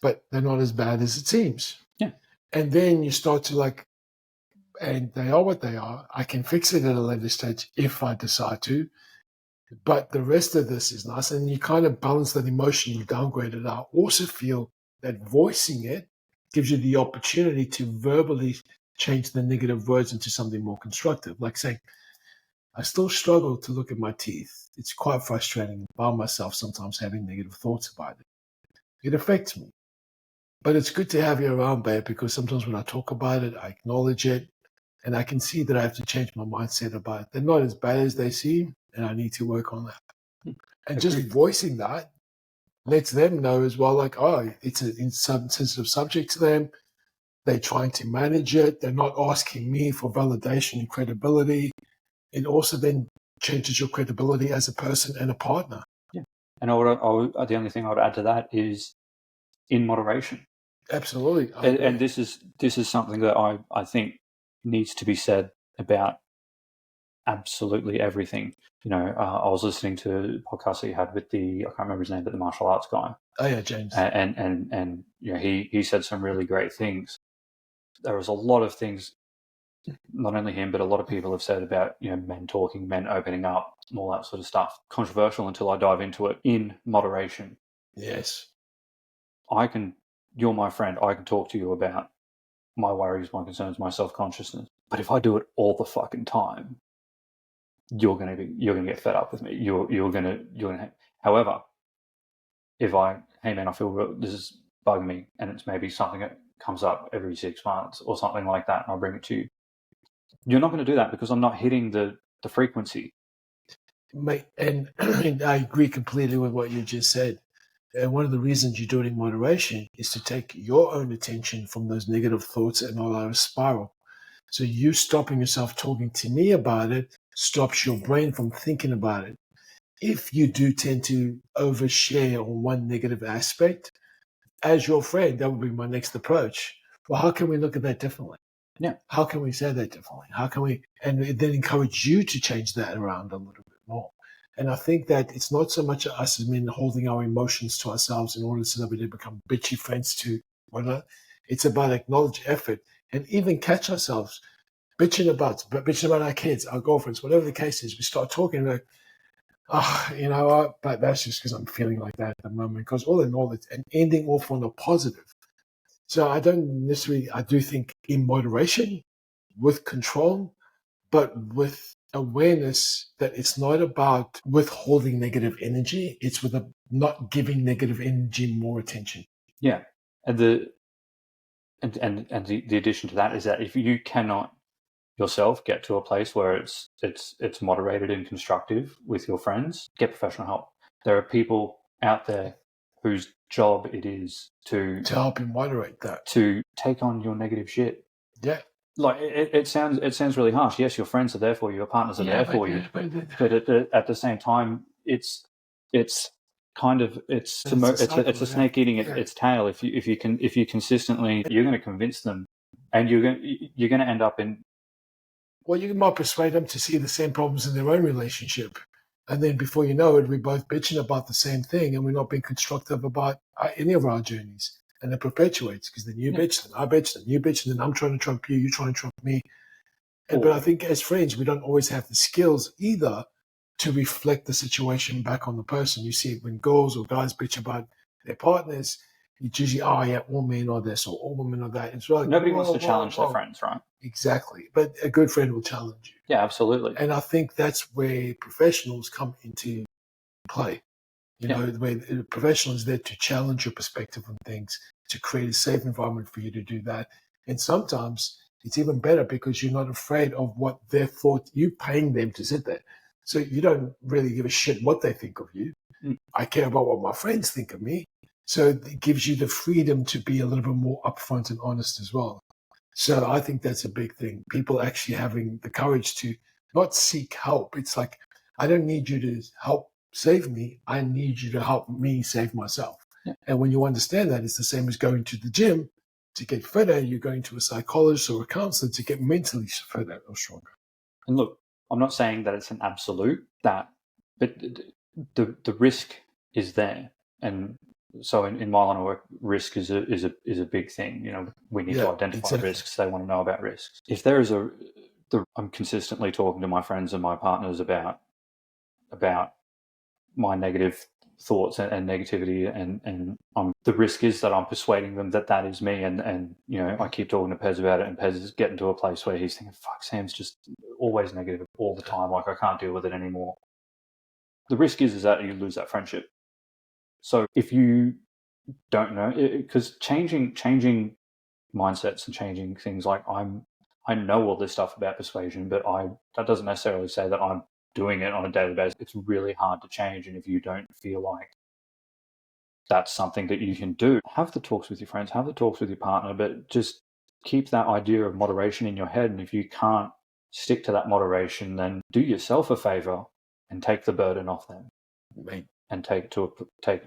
but they're not as bad as it seems.
Yeah.
And then you start to and they are what they are. I can fix it at a later stage if I decide to. But the rest of this is nice. And you kind of balance that emotion you downgraded out. Also feel that voicing it gives you the opportunity to verbally change the negative words into something more constructive. Like saying, I still struggle to look at my teeth. It's quite frustrating by myself sometimes having negative thoughts about it. It affects me. But it's good to have you around, babe, because sometimes when I talk about it, I acknowledge it, and I can see that I have to change my mindset about it. They're not as bad as they seem, and I need to work on that. And just voicing that lets them know as well, like, oh, it's an insensitive subject to them. They're trying to manage it. They're not asking me for validation and credibility. It also then changes your credibility as a person and a partner.
Yeah. And the only thing I would add to that is in moderation.
Absolutely.
And this is something that I think needs to be said about absolutely everything. I was listening to a podcast that you had with I can't remember his name, but the martial arts guy.
Oh yeah, James.
And he said some really great things. There was a lot of things, not only him, but a lot of people have said about men talking, men opening up, and all that sort of stuff. Controversial until I dive into it. In moderation.
Yes.
You're my friend. I can talk to you about my worries, my concerns, my self-consciousness. But if I do it all the fucking time, you're gonna get fed up with me. You're gonna. However, if hey man, I feel this is bugging me, and it's maybe something that comes up every 6 months or something like that, and I'll bring it to you. You're not going to do that because I'm not hitting the frequency.
Mate, and I agree completely with what you just said. And one of the reasons you do it in moderation is to take your own attention from those negative thoughts and not allow a spiral. So you stopping yourself talking to me about it stops your brain from thinking about it. If you do tend to overshare on one negative aspect, as your friend, that would be my next approach. Well, how can we look at that differently?
Yeah.
How can we say that differently? How can we, and then encourage you to change that around a little bit more? And I think that it's not so much us as men holding our emotions to ourselves in order so that we don't become bitchy friends to one another. It's about acknowledge effort and even catch ourselves bitching about our kids, our girlfriends, whatever the case is. We start talking like, oh, you know what? But that's just because I'm feeling like that at the moment. Because all in all, it's an ending off on a positive. So I do think in moderation, with control, but with awareness that it's not about withholding negative energy. It's with not giving negative energy more attention.
Yeah. And the addition to that is that if you cannot yourself get to a place where it's moderated and constructive with your friends, get professional help. There are people out there whose job it is to
help you moderate that,
to take on your negative shit.
Yeah.
Like it sounds really harsh. Yes, your friends are there for you, your partners are there for you, but at the same time, it's kind of it's a snake eating its tail. If you consistently, you're going to convince them, and you're going to end up in.
Well, you might persuade them to see the same problems in their own relationship, and then before you know it, we're both bitching about the same thing, and we're not being constructive about any of our journeys. And it perpetuates because then you bitch, then I bitch, then you bitch, and then I'm trying to trump you, you're trying to trump me. But I think as friends, we don't always have the skills either to reflect the situation back on the person. You see it when girls or guys bitch about their partners. It's usually, all men are this or all women are that. It's like
nobody wants to challenge their friends, right?
Exactly. But a good friend will challenge you.
Yeah, absolutely.
And I think that's where professionals come into play. You know, where the professional is there to challenge your perspective on things, to create a safe environment for you to do that. And sometimes it's even better because you're not afraid of what their thought, you paying them to sit there. So you don't really give a shit what they think of you. I care about what my friends think of me. So it gives you the freedom to be a little bit more upfront and honest as well. So I think that's a big thing. People actually having the courage to not seek help. It's like, I don't need you to help save me. I need you to help me save myself.
Yeah.
And when you understand that, it's the same as going to the gym to get fitter. You're going to a psychologist or a counselor to get mentally fitter or stronger.
And look, I'm not saying that it's an absolute but the risk is there. And so in my line of work, risk is a big thing. You know, we need to identify risks. They want to know about risks. If there is I'm consistently talking to my friends and my partners about my negative thoughts and negativity, and the risk is that I'm persuading them that is me, and you know, I keep talking to Pez about it, and Pez is getting to a place where he's thinking, fuck, Sam's just always negative all the time, like I can't deal with it anymore. The risk is that you lose that friendship. So if you don't know, because changing mindsets and changing things, like I know all this stuff about persuasion, but that doesn't necessarily say that I'm doing it on a daily basis. It's really hard to change, and if you don't feel like that's something that you can do, have the talks with your friends, have the talks with your partner, but just keep that idea of moderation in your head. And if you can't stick to that moderation, then do yourself a favor and take the burden off them.
Right.
And take it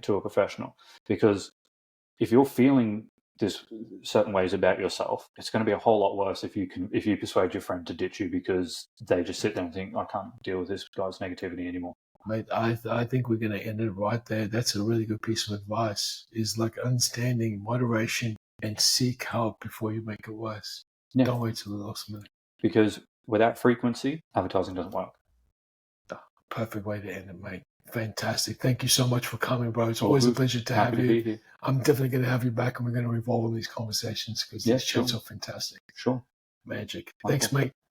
to a professional. Because if you're feeling this certain ways about yourself, it's going to be a whole lot worse if you persuade your friend to ditch you because they just sit there and think, I can't deal with this guy's negativity anymore.
Mate, I think we're going to end it right there. That's a really good piece of advice, is like understanding moderation and seek help before you make it worse. Yeah. Don't wait till the last minute.
Because without frequency, advertising doesn't work.
Perfect way to end it, mate. Fantastic. Thank you so much for coming, bro. It's always a pleasure to have you. I'm definitely going to have you back, and we're going to revolve on these conversations because these chats are fantastic.
Sure.
Magic. Thanks, mate.